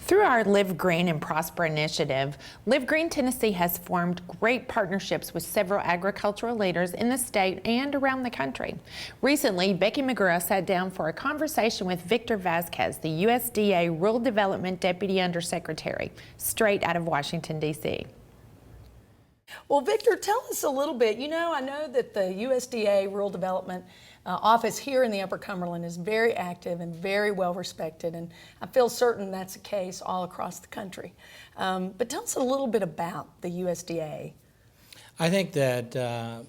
Through our Live Green and Prosper initiative, Live Green Tennessee has formed great partnerships with several agricultural leaders in the state and around the country. Recently, Becky Magura sat down for a conversation with Victor Vasquez, the USDA Rural Development Deputy Undersecretary, straight out of Washington, D.C. Well, Victor, tell us a little bit. I know that the USDA Rural Development office here in the Upper Cumberland is very active and very well respected, and I feel certain that's the case all across the country. But tell us a little bit about the USDA. I think that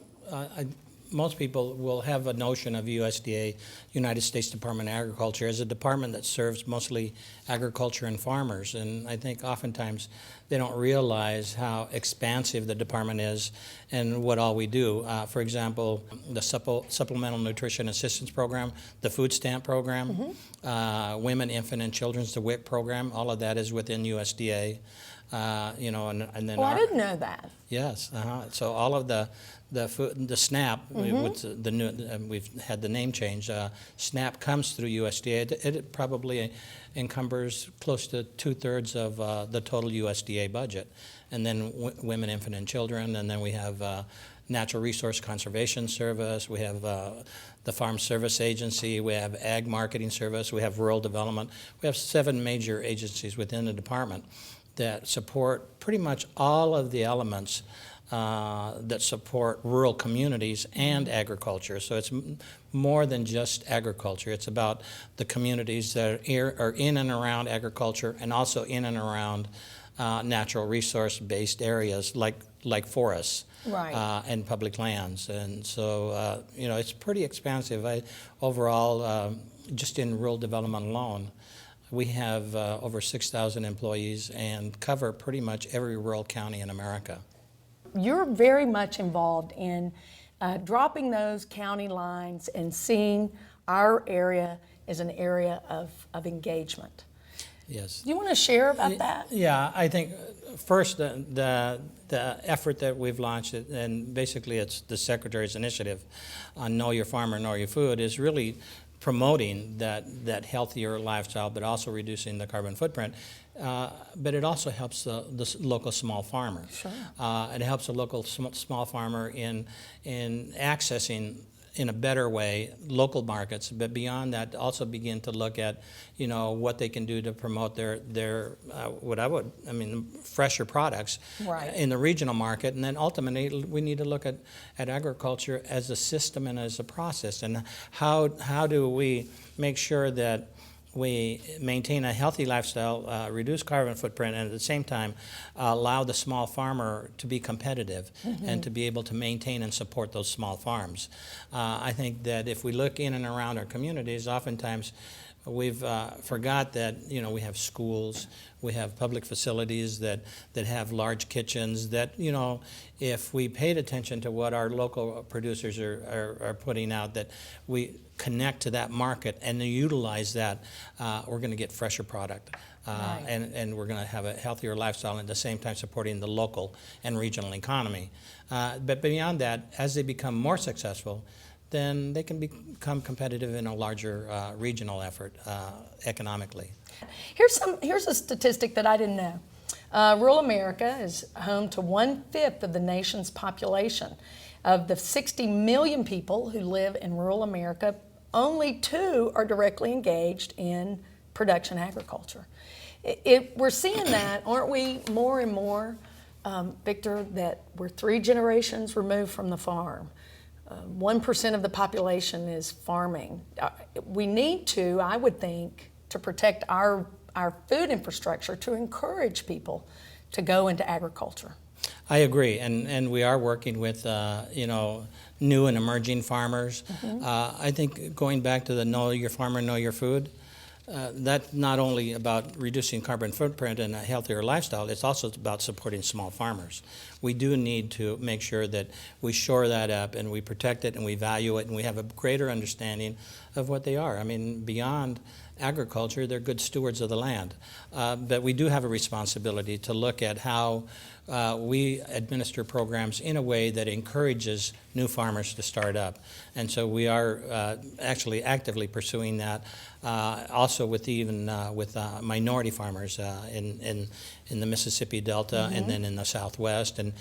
most people will have a notion of USDA, United States Department of Agriculture, as a department that serves mostly agriculture and farmers. And I think oftentimes they don't realize how expansive the department is and what all we do. For example, the Supplemental Nutrition Assistance Program, the Food Stamp Program, Women, Infant, and Children's, the WIC program, all of that is within USDA. And then I didn't know that. Yes, so all of the SNAP, we've had the name change. SNAP comes through USDA. It probably encumbers close to 2/3 of the total USDA budget, and then Women, Infant, and Children, and then we have Natural Resource Conservation Service. We have the Farm Service Agency. We have Ag Marketing Service. We have Rural Development. We have 7 major agencies within the department that support pretty much all of the elements that support rural communities and agriculture. So it's more than just agriculture. It's about the communities that are in and around agriculture and also in and around natural resource-based areas like forests. Right. And public lands. And so, it's pretty expansive. Overall, just in rural development alone, we have over 6,000 employees and cover pretty much every rural county in America. You're very much involved in dropping those county lines and seeing our area as an area of engagement. Yes. Do you want to share about that? Yeah, I think first the effort that we've launched, and basically it's the Secretary's initiative on Know Your Farmer, Know Your Food, is really promoting that healthier lifestyle, but also reducing the carbon footprint. But it also helps the local small farmer. Sure. It helps the local small farmer in accessing in a better way local markets, but beyond that also begin to look at what they can do to promote their fresher products in the regional market. And then ultimately we need to look at agriculture as a system and as a process, and how do we make sure that we maintain a healthy lifestyle, reduce carbon footprint, and at the same time allow the small farmer to be competitive and to be able to maintain and support those small farms. I think that if we look in and around our communities, oftentimes we've forgot that we have schools, we have public facilities that have large kitchens that if we paid attention to what our local producers are putting out, that we connect to that market and utilize that, we're going to get fresher product. And we're going to have a healthier lifestyle and at the same time supporting the local and regional economy. But beyond that, as they become more successful, then they can become competitive in a larger regional effort economically. Here's a statistic that I didn't know. Rural America is home to 1/5 of the nation's population. Of the 60 million people who live in rural America, only 2 are directly engaged in production agriculture. We're seeing that, aren't we, more and more, Victor, that we're 3 generations removed from the farm. 1% of the population is farming. We need to, I would think, to protect our food infrastructure, to encourage people to go into agriculture. I agree, and we are working with new and emerging farmers. I think going back to the Know Your Farmer, Know Your Food, that's not only about reducing carbon footprint and a healthier lifestyle, it's also about supporting small farmers. We do need to make sure that we shore that up and we protect it and we value it and we have a greater understanding of what they are. I mean, beyond agriculture, they're good stewards of the land. But we do have a responsibility to look at how we administer programs in a way that encourages new farmers to start up. And so we are actually actively pursuing that, also with minority farmers in the Mississippi Delta and then in the Southwest. And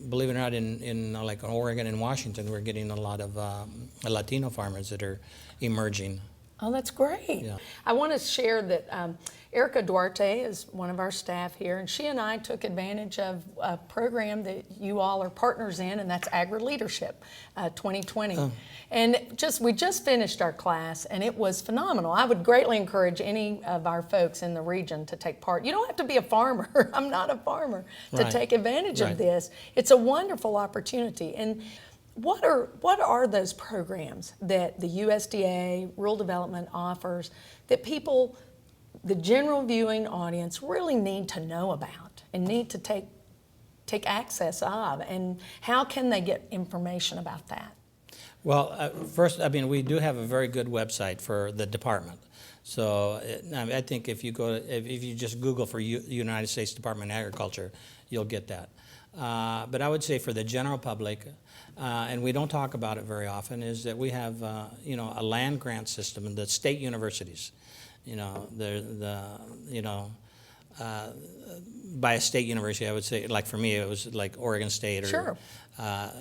believe it or not, in like Oregon and Washington, we're getting a lot of Latino farmers that are emerging. Oh, that's great. Yeah. I want to share that Erica Duarte is one of our staff here, and she and I took advantage of a program that you all are partners in, and that's Agri-Leadership 2020. Oh. And we just finished our class, and it was phenomenal. I would greatly encourage any of our folks in the region to take part. You don't have to be a farmer. I'm not a farmer to take advantage of this. It's a wonderful opportunity. And what are those programs that the USDA, Rural Development offers that people, the general viewing audience, really need to know about and need to take access of? And how can they get information about that? Well, first, I mean, we do have a very good website for the department. So I think if you just Google for United States Department of Agriculture, you'll get that. But I would say for the general public, and we don't talk about it very often, is that we have a land grant system in the state universities. By a state university, I would say, like for me, it was like Oregon State or sure.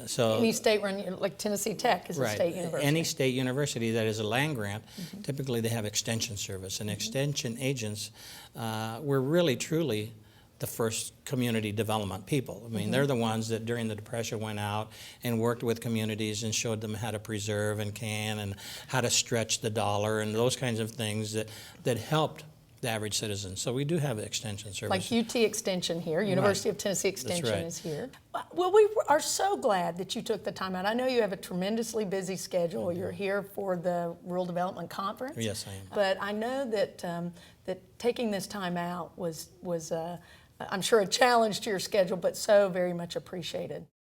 So any state run, like Tennessee Tech is a state university. Any state university that is a land grant, typically they have extension service, and extension agents were really truly the first community development people. I mean, they're the ones that during the Depression went out and worked with communities and showed them how to preserve and can and how to stretch the dollar and those kinds of things that helped the average citizen. So we do have extension service. Like UT Extension here, University of Tennessee Extension is here. Well, we are so glad that you took the time out. I know you have a tremendously busy schedule. You're here for the Rural Development Conference. Yes, I am. But I know that that taking this time out was I'm sure a challenge to your schedule, but so very much appreciated.